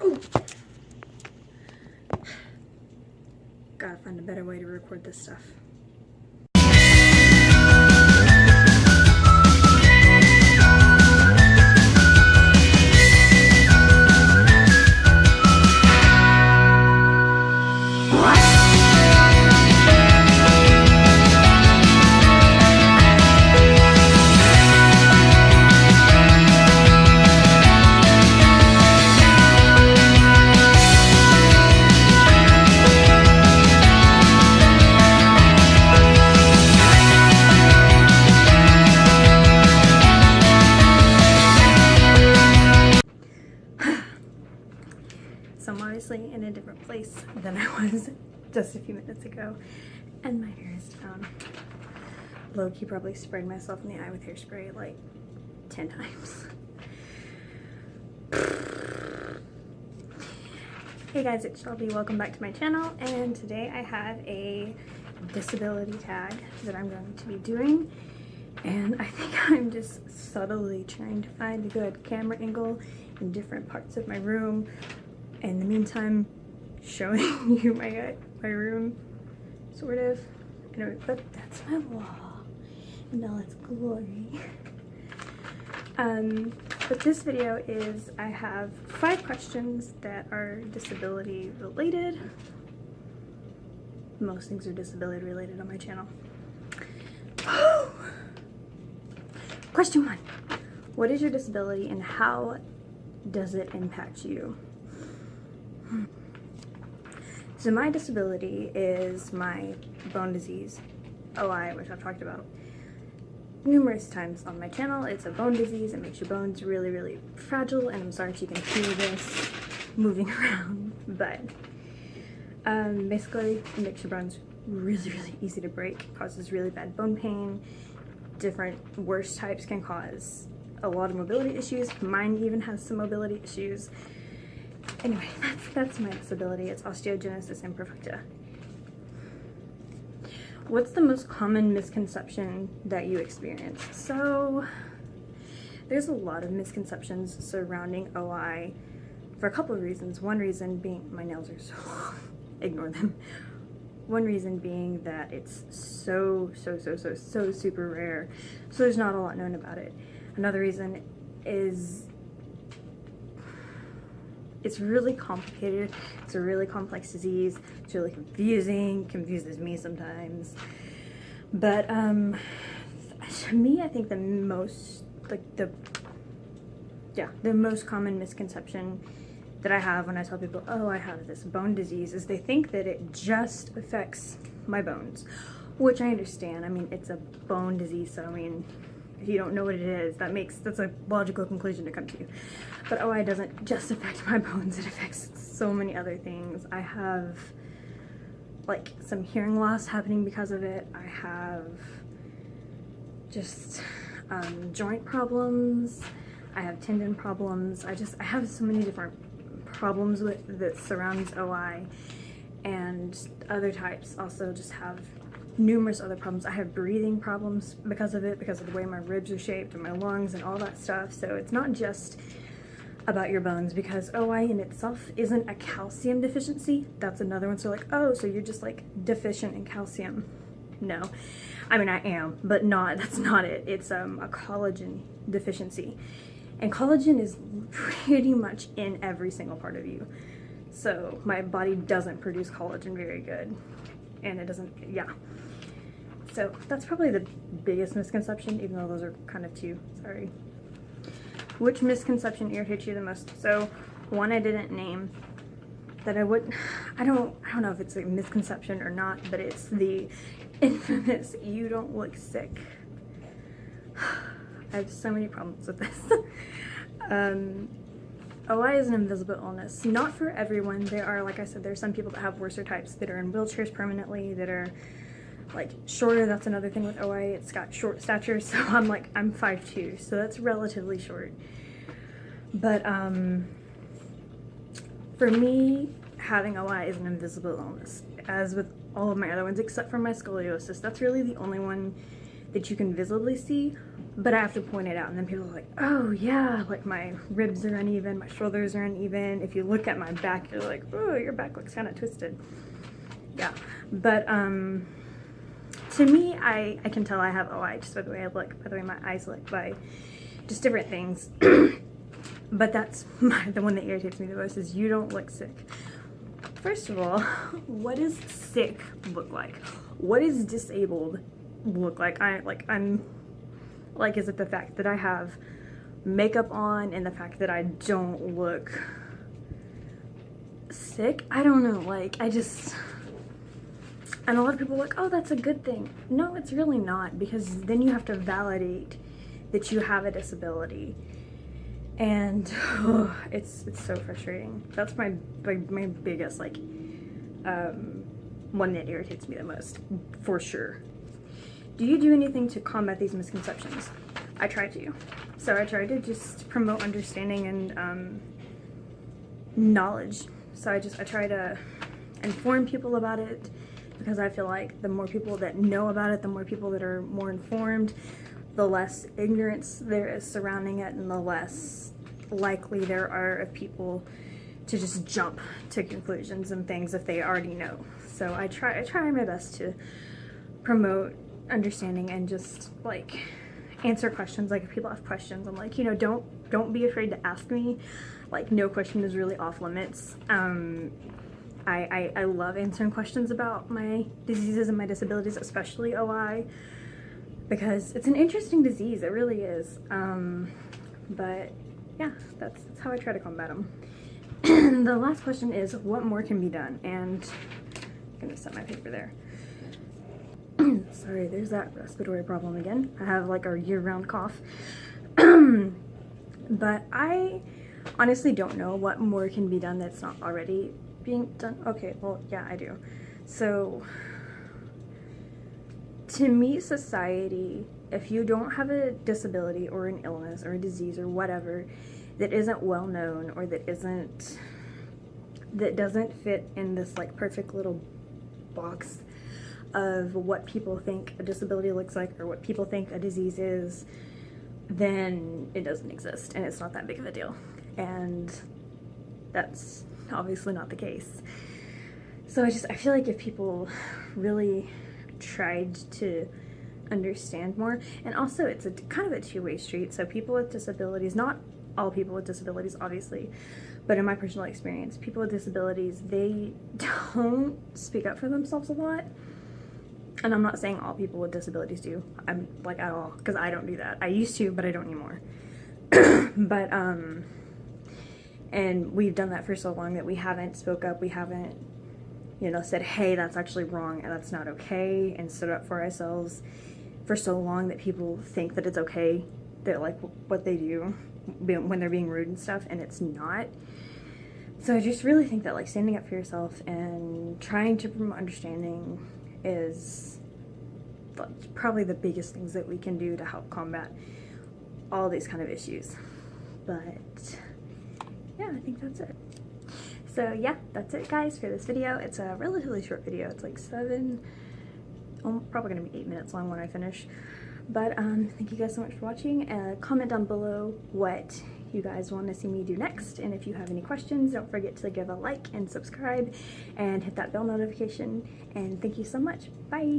Oh! Gotta find a better way to record this stuff. So I'm obviously in a different place than I was just a few minutes ago, and my hair is down. Low-key probably sprayed myself in the eye with hairspray like 10 times. Hey guys, it's Shelby. Welcome back to my channel, and today I have a disability tag that I'm going to be doing, and I think I'm just subtly trying to find a good camera angle in different parts of my room. In the meantime, showing you my room, sort of. Anyway, but that's my wall in all its glory. But this video is, I have 5 questions that are disability related. Most things are disability related on my channel. Question 1. What is your disability and how does it impact you? So my disability is my bone disease, OI, which I've talked about numerous times on my channel. It's a bone disease. It makes your bones really, really fragile, and I'm sorry if you can hear this moving around, but basically it makes your bones really, really easy to break, causes really bad bone pain. Different worse types can cause a lot of mobility issues. Mine even has some mobility issues. Anyway, that's my disability. It's osteogenesis imperfecta. What's the most common misconception that you experience? So there's a lot of misconceptions surrounding OI for a couple of reasons. One reason being my nails are so long. Ignore them. One reason being that it's so super rare, so there's not a lot known about it. Another reason is it's really complicated. It's a really complex disease. It's really confusing. Confuses me sometimes. But to me, I think the most common misconception that I have when I tell people, oh, I have this bone disease, is they think that it just affects my bones, which I understand. I mean, it's a bone disease, so I mean, if you don't know what it is, that's a logical conclusion to come to. But OI doesn't just affect my bones, it affects so many other things. I have like some hearing loss happening because of it. I have just joint problems. I have tendon problems. I have so many different problems that surrounds OI, and other types also just have numerous other problems. I have breathing problems because of it, because of the way my ribs are shaped and my lungs and all that stuff. So it's not just about your bones, because OI in itself isn't a calcium deficiency. That's another one. So like, oh, so you're just like deficient in calcium. No, I mean, I am, but that's not it. It's a collagen deficiency, and collagen is pretty much in every single part of you. So my body doesn't produce collagen very good, and it doesn't, yeah. So that's probably the biggest misconception, even though those are kind of 2, sorry. Which misconception irritates you the most? So one I didn't name that I don't know if it's a misconception or not, but it's the infamous, you don't look sick. I have so many problems with this. OI is an invisible illness. Not for everyone. There are, like I said, there's some people that have worser types that are in wheelchairs permanently, that are like shorter. That's another thing with OI. It's got short stature, so I'm 5'2", so that's relatively short. But for me, having OI is an invisible illness, as with all of my other ones except for my scoliosis. That's really the only one that you can visibly see. but I have to point it out, and then people are like, oh yeah, like my ribs are uneven, my shoulders are uneven. If you look at my back, you're like, oh, your back looks kind of twisted. Yeah, but to me, I can tell I have OI just by the way I look, by the way my eyes look, by just different things. But that's the one that irritates me the most, is you don't look sick. First of all, what does sick look like? What does disabled look like? Is it the fact that I have makeup on and the fact that I don't look sick? I don't know, like, and a lot of people are like, oh, that's a good thing. No, it's really not, because then you have to validate that you have a disability. And it's so frustrating. That's my biggest, like, one that irritates me the most, for sure. Do you do anything to combat these misconceptions? I try to. So I try to just promote understanding and knowledge. So I try to inform people about it, because I feel like the more people that know about it, the more people that are more informed, the less ignorance there is surrounding it, and the less likely there are of people to just jump to conclusions and things if they already know. So I try my best to promote understanding and just, like, answer questions. Like, if people have questions, I'm like, you know, don't be afraid to ask me. Like, no question is really off limits. I love answering questions about my diseases and my disabilities, especially OI, because it's an interesting disease. It really is. But yeah, that's how I try to combat them. The last question is, what more can be done? And I'm gonna set my paper there. Sorry, there's that respiratory problem again. I have like a year-round cough. But I honestly don't know what more can be done that's not already being done. Okay, well, yeah, I do. So to me, society, if you don't have a disability or an illness or a disease or whatever that isn't well known, or that doesn't fit in this like perfect little box of what people think a disability looks like or what people think a disease is, then it doesn't exist and it's not that big of a deal. And that's obviously not the case. So I feel like if people really tried to understand more, and also it's a kind of a two-way street. So people with disabilities, not all people with disabilities obviously, but in my personal experience, people with disabilities, they don't speak up for themselves a lot. And I'm not saying all people with disabilities do, I'm like at all, because I don't do that. I used to, but I don't anymore. But and we've done that for so long that we haven't spoke up, we haven't, you know, said, hey, that's actually wrong and that's not okay, and stood up for ourselves for so long that people think that it's okay, that like what they do when they're being rude and stuff, and it's not. So I just really think that like standing up for yourself and trying to promote understanding is probably the biggest things that we can do to help combat all these kind of issues. But yeah, I think that's it. So yeah, that's it guys for this video. It's a relatively short video. It's like probably gonna be 8 minutes long when I finish. But thank you guys so much for watching. Comment down below what you guys want to see me do next, and if you have any questions, don't forget to give a like and subscribe and hit that bell notification. And thank you so much. Bye.